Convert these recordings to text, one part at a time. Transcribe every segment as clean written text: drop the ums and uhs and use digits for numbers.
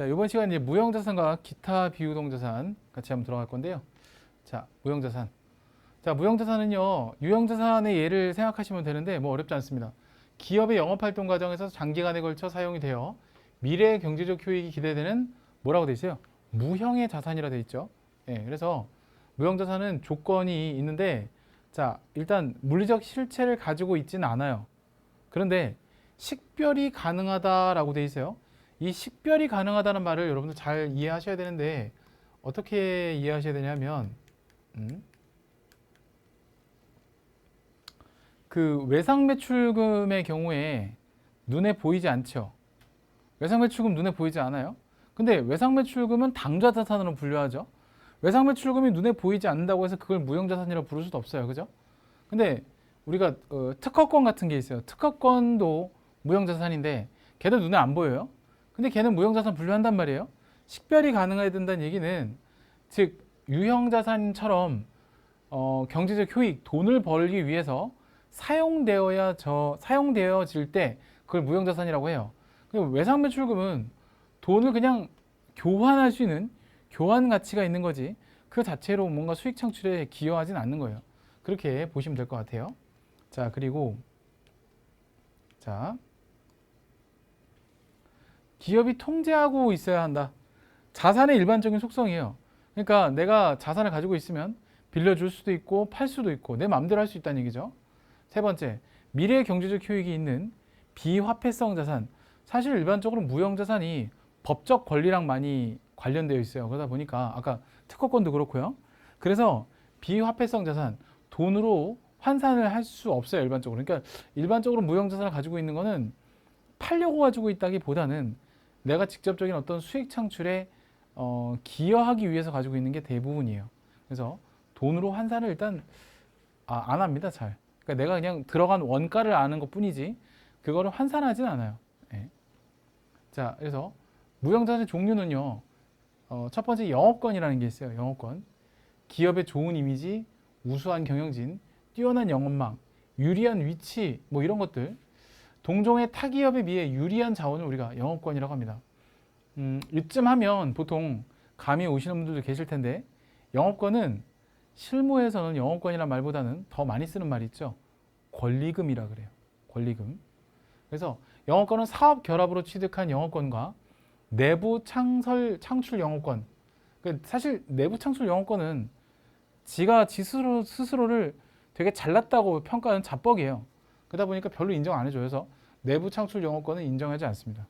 자, 이번 시간 이제 무형자산과 기타 비유동자산 같이 한번 들어갈 건데요. 자, 무형자산. 자, 무형자산은요, 유형자산의 예를 생각하시면 되는데 뭐 어렵지 않습니다. 기업의 영업활동 과정에서 장기간에 걸쳐 사용이 되어 미래의 경제적 효익이 기대되는 뭐라고 돼 있어요? 무형의 자산이라 돼 있죠. 예, 그래서 무형자산은 조건이 있는데, 자, 일단 물리적 실체를 가지고 있지는 않아요. 그런데 식별이 가능하다라고 돼 있어요. 이 식별이 가능하다는 말을 여러분들 잘 이해하셔야 되는데 어떻게 이해하셔야 되냐면 그 외상매출금의 경우에 눈에 보이지 않죠. 외상매출금 눈에 보이지 않아요. 근데 외상매출금은 당좌자산으로 분류하죠. 외상매출금이 눈에 보이지 않는다고 해서 그걸 무형자산이라고 부를 수도 없어요. 그죠? 근데 우리가 특허권 같은 게 있어요. 특허권도 무형자산인데 걔도 눈에 안 보여요. 근데 걔는 무형자산 분류한단 말이에요. 식별이 가능해야 된다는 얘기는 즉 유형자산처럼 경제적 효익, 돈을 벌기 위해서 사용되어질 때 그걸 무형자산이라고 해요. 외상매출금은 돈을 그냥 교환할 수 있는 교환 가치가 있는 거지 그 자체로 뭔가 수익 창출에 기여하진 않는 거예요. 그렇게 보시면 될 것 같아요. 자, 그리고 자, 기업이 통제하고 있어야 한다. 자산의 일반적인 속성이에요. 그러니까 내가 자산을 가지고 있으면 빌려줄 수도 있고 팔 수도 있고 내 마음대로 할 수 있다는 얘기죠. 세 번째, 미래의 경제적 효익이 있는 비화폐성 자산. 사실 일반적으로 무형자산이 법적 권리랑 많이 관련되어 있어요. 그러다 보니까 아까 특허권도 그렇고요. 그래서 비화폐성 자산, 돈으로 환산을 할 수 없어요. 일반적으로. 그러니까 일반적으로 무형자산을 가지고 있는 거는 팔려고 가지고 있다기보다는 내가 직접적인 어떤 수익 창출에 기여하기 위해서 가지고 있는 게 대부분이에요. 그래서 돈으로 환산을 일단 안 합니다. 잘. 그러니까 내가 그냥 들어간 원가를 아는 것 뿐이지 그거를 환산하진 않아요. 예. 자, 그래서 무형자산의 종류는요. 첫 번째 영업권이라는 게 있어요. 영업권. 기업의 좋은 이미지, 우수한 경영진, 뛰어난 영업망, 유리한 위치 뭐 이런 것들. 동종의 타기업에 비해 유리한 자원을 우리가 영업권이라고 합니다. 이쯤 하면 보통 감이 오시는 분들도 계실 텐데 영업권은 실무에서는 영업권이라는 말보다는 더 많이 쓰는 말이 있죠. 권리금이라 그래요. 권리금. 그래서 영업권은 사업 결합으로 취득한 영업권과 내부 창출 영업권. 사실 내부 창출 영업권은 지가 스스로를 되게 잘났다고 평가하는 자뻑이에요. 그러다 보니까 별로 인정 안 해줘요. 그래서 내부 창출 영업권은 인정하지 않습니다.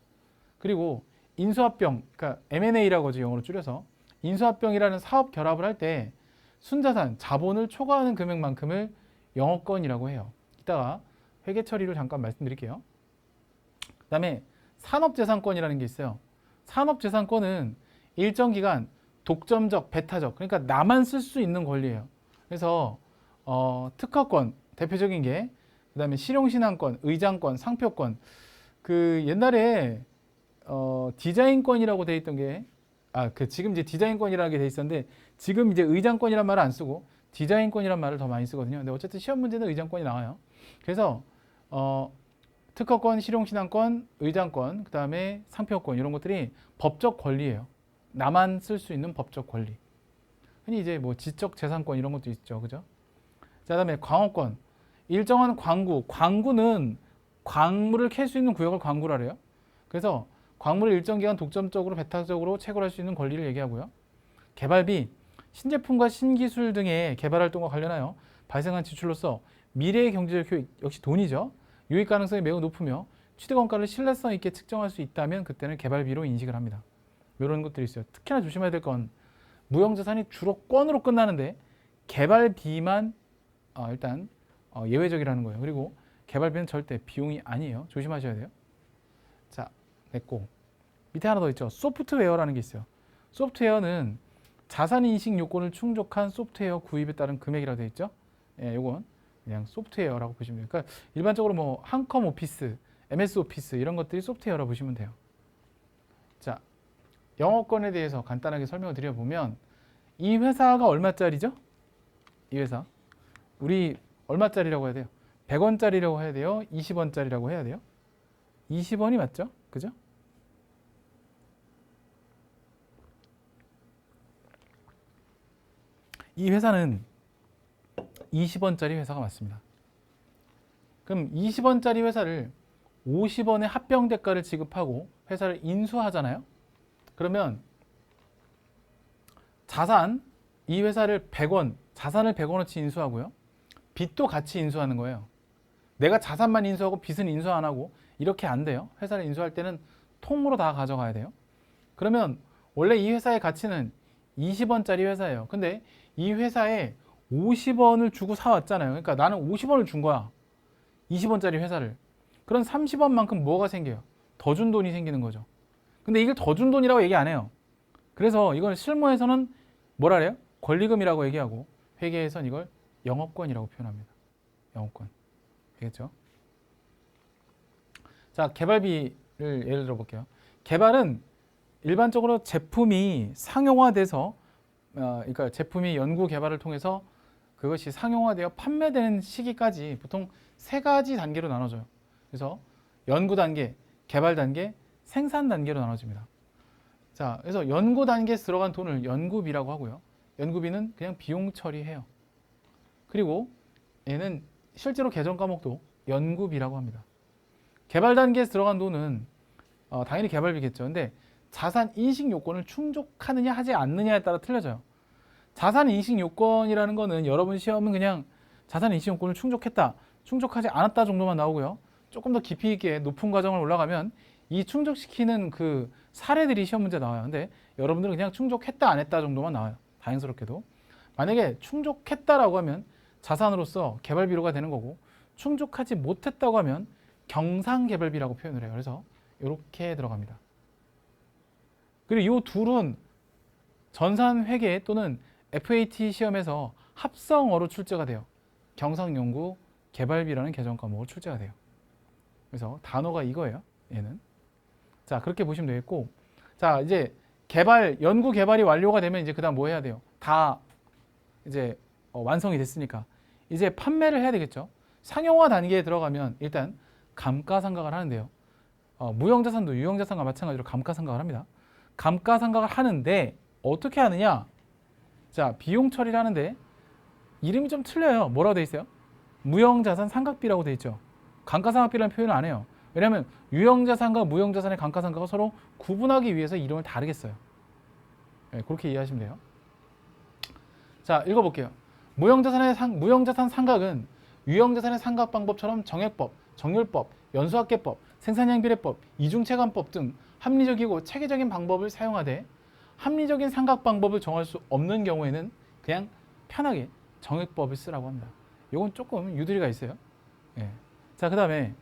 그리고 인수합병, 그러니까 M&A라고 하죠. 영어로 줄여서. 인수합병이라는 사업 결합을 할 때 순자산, 자본을 초과하는 금액만큼을 영업권이라고 해요. 이따가 회계 처리를 잠깐 말씀드릴게요. 그 다음에 산업재산권이라는 게 있어요. 산업재산권은 일정 기간 독점적, 배타적, 그러니까 나만 쓸 수 있는 권리예요. 그래서 특허권, 대표적인 게 그다음에 실용신안권, 의장권, 상표권. 그 옛날에 디자인권이라고 돼 있던 게 지금 이제 디자인권이라는 게 돼 있었는데 지금 이제 의장권이란 말을 안 쓰고 디자인권이란 말을 더 많이 쓰거든요. 근데 어쨌든 시험 문제는 의장권이 나와요. 그래서 특허권, 실용신안권, 의장권, 그다음에 상표권 이런 것들이 법적 권리예요. 나만 쓸 수 있는 법적 권리. 흔히 이제 뭐 지적 재산권 이런 것도 있죠. 그죠? 자, 그다음에 광업권. 일정한 광구. 광구는 광물을 캘 수 있는 구역을 광구라 그래요. 그래서 광물을 일정 기간 독점적으로 배타적으로 채굴할 수 있는 권리를 얘기하고요. 개발비. 신제품과 신기술 등의 개발 활동과 관련하여 발생한 지출로서 미래의 경제적 효익, 역시 돈이죠. 유익 가능성이 매우 높으며 취득 원가를 신뢰성 있게 측정할 수 있다면 그때는 개발비로 인식을 합니다. 이런 것들이 있어요. 특히나 조심해야 될 건 무형자산이 주로 건으로 끝나는데 개발비만 일단 예외적이라는 거예요. 그리고 개발비는 절대 비용이 아니에요. 조심하셔야 돼요. 자, 됐고 밑에 하나 더 있죠. 소프트웨어라는 게 있어요. 소프트웨어는 자산 인식 요건을 충족한 소프트웨어 구입에 따른 금액이라고 되어 있죠. 예, 요건 그냥 소프트웨어라고 보시면 돼요. 그러니까 일반적으로 뭐 한컴 오피스, MS 오피스 이런 것들이 소프트웨어라고 보시면 돼요. 자, 영업권에 대해서 간단하게 설명을 드려보면 이 회사가 얼마짜리죠? 이 회사 우리 얼마짜리라고 해야 돼요? 100원짜리라고 해야 돼요? 20원짜리라고 해야 돼요? 20원이 맞죠? 그죠? 이 회사는 20원짜리 회사가 맞습니다. 그럼 20원짜리 회사를 50원의 합병 대가를 지급하고 회사를 인수하잖아요. 그러면 자산, 이 회사를 100원, 자산을 100원어치 인수하고요. 빚도 같이 인수하는 거예요. 내가 자산만 인수하고 빚은 인수 안 하고 이렇게 안 돼요. 회사를 인수할 때는 통으로 다 가져가야 돼요. 그러면 원래 이 회사의 가치는 20원짜리 회사예요. 근데 이 회사에 50원을 주고 사왔잖아요. 그러니까 나는 50원을 준 거야. 20원짜리 회사를. 그럼 30원만큼 뭐가 생겨요? 더 준 돈이 생기는 거죠. 근데 이걸 더 준 돈이라고 얘기 안 해요. 그래서 이걸 실무에서는 뭐라 그래요? 권리금이라고 얘기하고 회계에서는 이걸 영업권이라고 표현합니다. 영업권. 알겠죠? 자, 개발비를 예를 들어 볼게요. 개발은 일반적으로 제품이 상용화돼서 그러니까 제품이 연구 개발을 통해서 그것이 상용화되어 판매되는 시기까지 보통 세 가지 단계로 나눠져요. 그래서 연구 단계, 개발 단계, 생산 단계로 나눠집니다. 자, 그래서 연구 단계에 들어간 돈을 연구비라고 하고요. 연구비는 그냥 비용 처리해요. 그리고 얘는 실제로 계정 과목도 연구비라고 합니다. 개발 단계에 들어간 돈은 당연히 개발비겠죠. 근데 자산 인식 요건을 충족하느냐 하지 않느냐에 따라 틀려져요. 자산 인식 요건이라는 거는 여러분 시험은 그냥 자산 인식 요건을 충족했다, 충족하지 않았다 정도만 나오고요. 조금 더 깊이 있게 높은 과정을 올라가면 이 충족시키는 그 사례들이 시험 문제 나와요. 근데 여러분들은 그냥 충족했다 안 했다 정도만 나와요. 다행스럽게도. 만약에 충족했다라고 하면 자산으로서 개발비로가 되는 거고, 충족하지 못했다고 하면 경상개발비라고 표현을 해요. 그래서 이렇게 들어갑니다. 그리고 이 둘은 전산회계 또는 FAT 시험에서 합성어로 출제가 돼요. 경상연구 개발비라는 개정 과목으로 출제가 돼요. 그래서 단어가 이거예요. 얘는. 자, 그렇게 보시면 되겠고, 자, 이제 연구 개발이 완료가 되면 이제 그다음 뭐 해야 돼요? 다 이제 완성이 됐으니까 이제 판매를 해야 되겠죠. 상용화 단계에 들어가면 일단 감가상각을 하는데요. 무형자산도 유형자산과 마찬가지로 감가상각을 합니다. 감가상각을 하는데 어떻게 하느냐? 자, 비용 처리를 하는데 이름이 좀 틀려요. 뭐라고 돼 있어요? 무형자산 상각비라고 돼 있죠. 감가상각비라는 표현을 안 해요. 왜냐하면 유형자산과 무형자산의 감가상각을 서로 구분하기 위해서 이름을 다르게 어요. 네, 그렇게 이해하시면 돼요. 자, 읽어볼게요. 무형자산 상각은 유형자산의 상각 방법처럼 정액법, 정률법, 연수학계법, 생산량비례법, 이중체감법 등 합리적이고 체계적인 방법을 사용하되 합리적인 상각 방법을 정할 수 없는 경우에는 그냥 편하게 정액법을 쓰라고 합니다. 이건 조금 유두리가 있어요. 예. 자, 그 다음에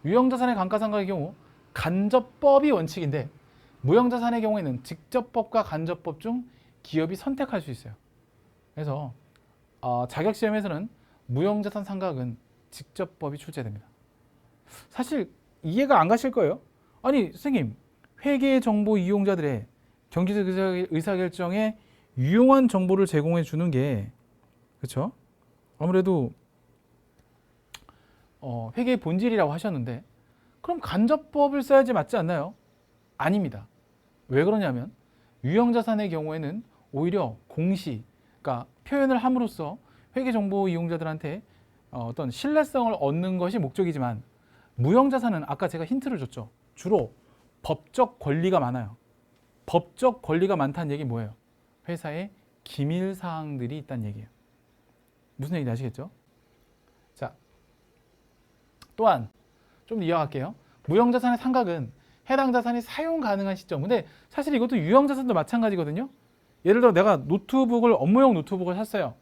유형자산의 감가상각의 경우 간접법이 원칙인데 무형자산의 경우에는 직접법과 간접법 중 기업이 선택할 수 있어요. 그래서 자격시험에서는 무형자산 상각은 직접법이 출제됩니다. 사실 이해가 안 가실 거예요. 아니 선생님, 회계 정보 이용자들의 경제적 의사결정에 유용한 정보를 제공해 주는 게 그렇죠? 아무래도 회계의 본질이라고 하셨는데 그럼 간접법을 써야지 맞지 않나요? 아닙니다. 왜 그러냐면 유형자산의 경우에는 오히려 공시, 그러니까 표현을 함으로써 회계정보 이용자들한테 어떤 신뢰성을 얻는 것이 목적이지만 무형자산은 아까 제가 힌트를 줬죠. 주로 법적 권리가 많아요. 법적 권리가 많다는 얘기 뭐예요? 회사에 기밀사항들이 있다는 얘기예요. 무슨 얘기인지 아시겠죠? 자, 또한 좀 이어갈게요. 무형자산의 상각은 해당 자산이 사용 가능한 시점. 근데 사실 이것도 유형자산도 마찬가지거든요. 예를 들어 내가 업무용 노트북을 샀어요.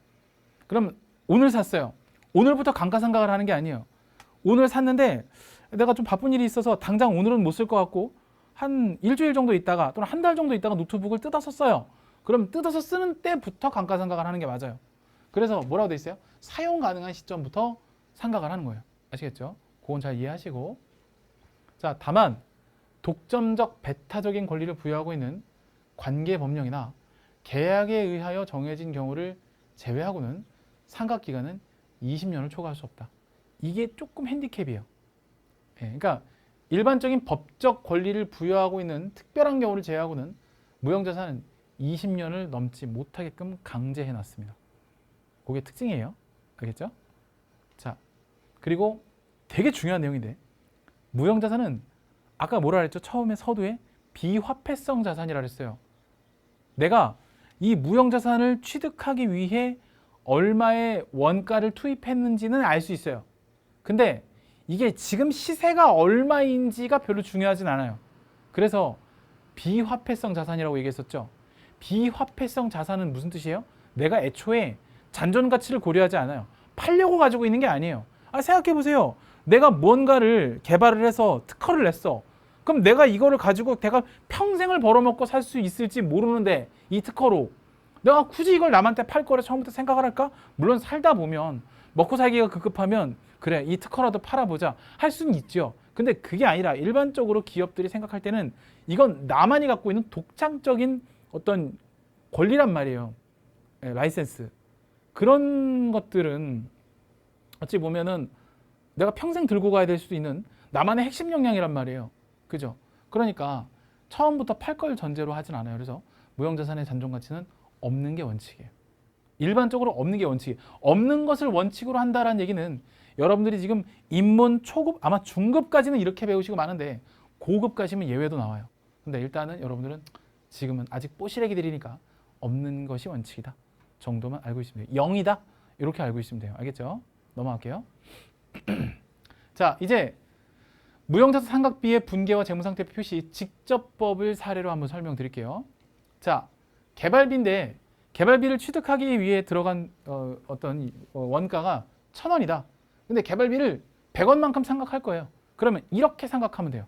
그럼 오늘 샀어요. 오늘부터 감가상각을 하는 게 아니에요. 오늘 샀는데 내가 좀 바쁜 일이 있어서 당장 오늘은 못 쓸 것 같고 한 일주일 정도 있다가 또는 한 달 정도 있다가 노트북을 뜯어서 써요. 그럼 뜯어서 쓰는 때부터 감가상각을 하는 게 맞아요. 그래서 뭐라고 돼 있어요? 사용 가능한 시점부터 상각을 하는 거예요. 아시겠죠? 그건 잘 이해하시고. 자, 다만 독점적 배타적인 권리를 부여하고 있는 관계법령이나 계약에 의하여 정해진 경우를 제외하고는 상각 기간은 20년을 초과할 수 없다. 이게 조금 핸디캡이에요. 그러니까 일반적인 법적 권리를 부여하고 있는 특별한 경우를 제외하고는 무형자산은 20년을 넘지 못하게끔 강제해 놨습니다. 그게 특징이에요. 알겠죠? 자, 그리고 되게 중요한 내용인데 무형자산은 아까 뭐라 그랬죠? 처음에 서두에 비화폐성 자산이라 그랬어요. 내가 이 무형자산을 취득하기 위해 얼마의 원가를 투입했는지는 알 수 있어요. 근데 이게 지금 시세가 얼마인지가 별로 중요하진 않아요. 그래서 비화폐성 자산이라고 얘기했었죠. 비화폐성 자산은 무슨 뜻이에요? 내가 애초에 잔존 가치를 고려하지 않아요. 팔려고 가지고 있는 게 아니에요. 생각해 보세요. 내가 뭔가를 개발을 해서 특허를 냈어. 그럼 내가 이거를 가지고 내가 평생을 벌어먹고 살 수 있을지 모르는데 이 특허로 내가 굳이 이걸 남한테 팔 거를 처음부터 생각을 할까? 물론 살다 보면 먹고 살기가 급급하면 그래 이 특허라도 팔아보자 할 수는 있죠. 근데 그게 아니라 일반적으로 기업들이 생각할 때는 이건 나만이 갖고 있는 독창적인 어떤 권리란 말이에요. 라이센스. 그런 것들은 어찌 보면은 내가 평생 들고 가야 될 수도 있는 나만의 핵심 역량이란 말이에요. 그죠? 그러니까 처음부터 팔 걸 전제로 하진 않아요. 그래서 무형자산의 잔존 가치는 없는 게 원칙이에요. 일반적으로 없는 게 원칙이에요. 없는 것을 원칙으로 한다라는 얘기는 여러분들이 지금 입문 초급 아마 중급까지는 이렇게 배우시고 많은데 고급 가시면 예외도 나와요. 근데 일단은 여러분들은 지금은 아직 뽀시래기들이니까 없는 것이 원칙이다 정도만 알고 있으면 돼요. 0이다 이렇게 알고 있으면 돼요. 알겠죠? 넘어갈게요. 자, 이제 무형자산 삼각비의 분계와 재무상태표 표시 직접법을 사례로 한번 설명드릴게요. 자, 개발비인데 개발비를 취득하기 위해 들어간 어떤 원가가 1,000원이다. 근데 개발비를 100원만큼 생각할 거예요. 그러면 이렇게 생각하면 돼요.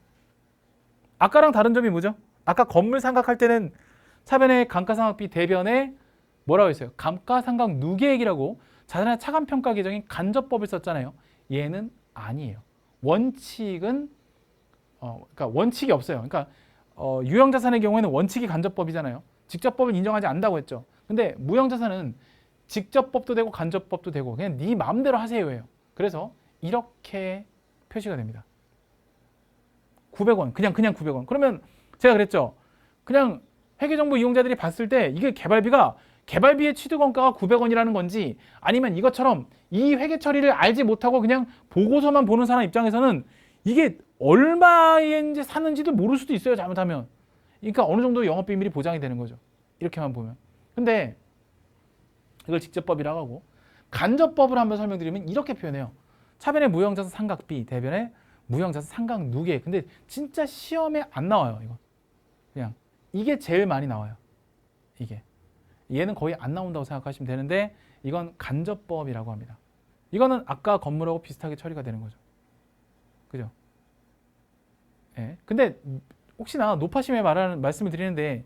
아까랑 다른 점이 뭐죠? 아까 건물 생각할 때는 차변의 감가상각비 대변에 뭐라고 했어요? 감가상각 누계액이라고 자산의 차감평가 규정인 간접법을 썼잖아요. 얘는 아니에요. 원칙은 그러니까 원칙이 없어요. 그러니까 유형자산의 경우에는 원칙이 간접법이잖아요. 직접법을 인정하지 않는다고 했죠. 근데 무형자산은 직접법도 되고 간접법도 되고 그냥 네 마음대로 하세요예요. 그래서 이렇게 표시가 됩니다. 900원 그냥 900원. 그러면 제가 그랬죠. 그냥 회계정보 이용자들이 봤을 때 이게 개발비의 취득원가가 900원이라는 건지 아니면 이것처럼 이 회계 처리를 알지 못하고 그냥 보고서만 보는 사람 입장에서는 이게 얼마인지 사는지도 모를 수도 있어요. 잘못하면. 그러니까 어느 정도 영업비밀이 보장이 되는 거죠. 이렇게만 보면. 근데 이걸 직접법이라고 하고 간접법을 한번 설명드리면 이렇게 표현해요. 차변의 무형자산 삼각비, 대변의 무형자산 삼각 누계. 근데 진짜 시험에 안 나와요. 이거 그냥 이게 제일 많이 나와요. 이게 얘는 거의 안 나온다고 생각하시면 되는데 이건 간접법이라고 합니다. 이거는 아까 건물하고 비슷하게 처리가 되는 거죠. 그죠? 예. 근데 혹시나 노파심에 말씀을 드리는데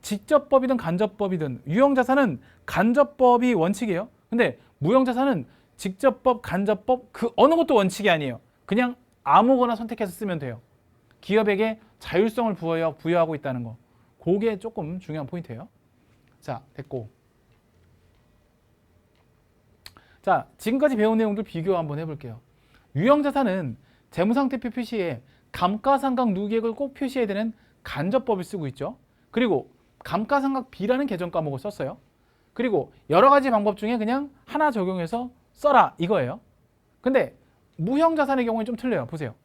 직접법이든 간접법이든 유형자산은 간접법이 원칙이에요. 근데 무형자산은 직접법, 간접법 그 어느 것도 원칙이 아니에요. 그냥 아무거나 선택해서 쓰면 돼요. 기업에게 자율성을 부여하고 있다는 거. 그게 조금 중요한 포인트예요. 자, 됐고. 자, 지금까지 배운 내용들 비교 한번 해볼게요. 유형자산은 재무상태표 표시에 감가상각 누계액을 꼭 표시해야 되는 간접법을 쓰고 있죠. 그리고 감가상각비라는 계정 과목을 썼어요. 그리고 여러 가지 방법 중에 그냥 하나 적용해서 써라 이거예요. 근데 무형자산의 경우는 좀 틀려요. 보세요.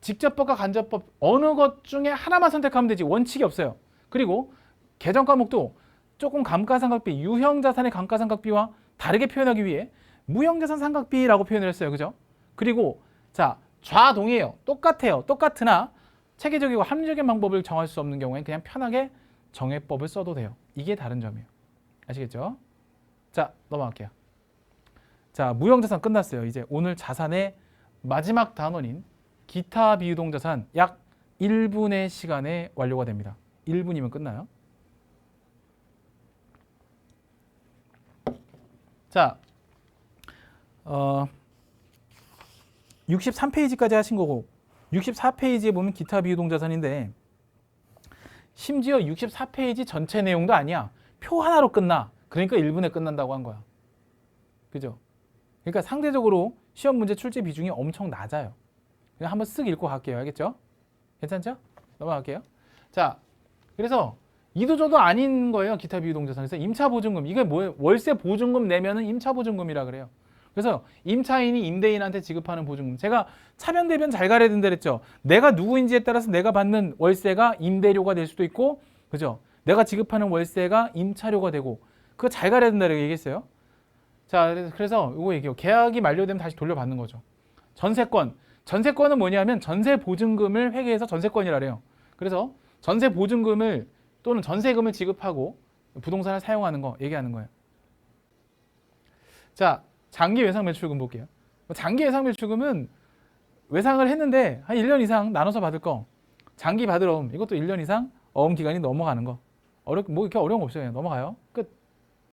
직접법과 간접법 어느 것 중에 하나만 선택하면 되지 원칙이 없어요. 그리고 계정 과목도 조금 감가상각비, 유형자산의 감가상각비와 다르게 표현하기 위해 무형자산 상각비라고 표현을 했어요. 그죠? 그리고 자, 좌동이에요. 똑같아요. 똑같으나 체계적이고 합리적인 방법을 정할 수 없는 경우에 그냥 편하게 정해법을 써도 돼요. 이게 다른 점이에요. 아시겠죠? 자, 넘어갈게요. 자, 무형자산 끝났어요. 이제 오늘 자산의 마지막 단원인 기타 비유동자산 약 1분의 시간에 완료가 됩니다. 1분이면 끝나요. 자, 63페이지까지 하신 거고 64페이지에 보면 기타 비유동자산인데 심지어 64페이지 전체 내용도 아니야. 표 하나로 끝나. 그러니까 1분에 끝난다고 한 거야. 그죠? 그러니까 상대적으로 시험 문제 출제 비중이 엄청 낮아요. 그냥 한번 쓱 읽고 갈게요. 알겠죠? 괜찮죠? 넘어갈게요. 자, 그래서 이도저도 아닌 거예요. 기타 비유동자산. 그래서 임차보증금, 이게 뭐예요? 월세 보증금 내면은 임차보증금이라 그래요. 그래서 임차인이 임대인한테 지급하는 보증금. 제가 차변 대변 잘 가려야 된다 그랬죠. 내가 누구인지에 따라서 내가 받는 월세가 임대료가 될 수도 있고, 그죠? 내가 지급하는 월세가 임차료가 되고, 그거 잘 가려야 된다 이렇게 얘기했어요. 자, 그래서 이거 얘기해요. 계약이 만료되면 다시 돌려받는 거죠. 전세권. 전세권은 뭐냐면 전세 보증금을 회계해서 전세권이라 그래요. 그래서 전세 보증금을 또는 전세금을 지급하고 부동산을 사용하는 거 얘기하는 거예요. 자, 장기 외상 매출금 볼게요. 장기 외상 매출금은 외상을 했는데 한 1년 이상 나눠서 받을 거. 장기 받을 어음. 이것도 1년 이상 어음 기간이 넘어가는 거. 뭐 이렇게 어려운 거 없어요. 그냥 넘어가요. 끝.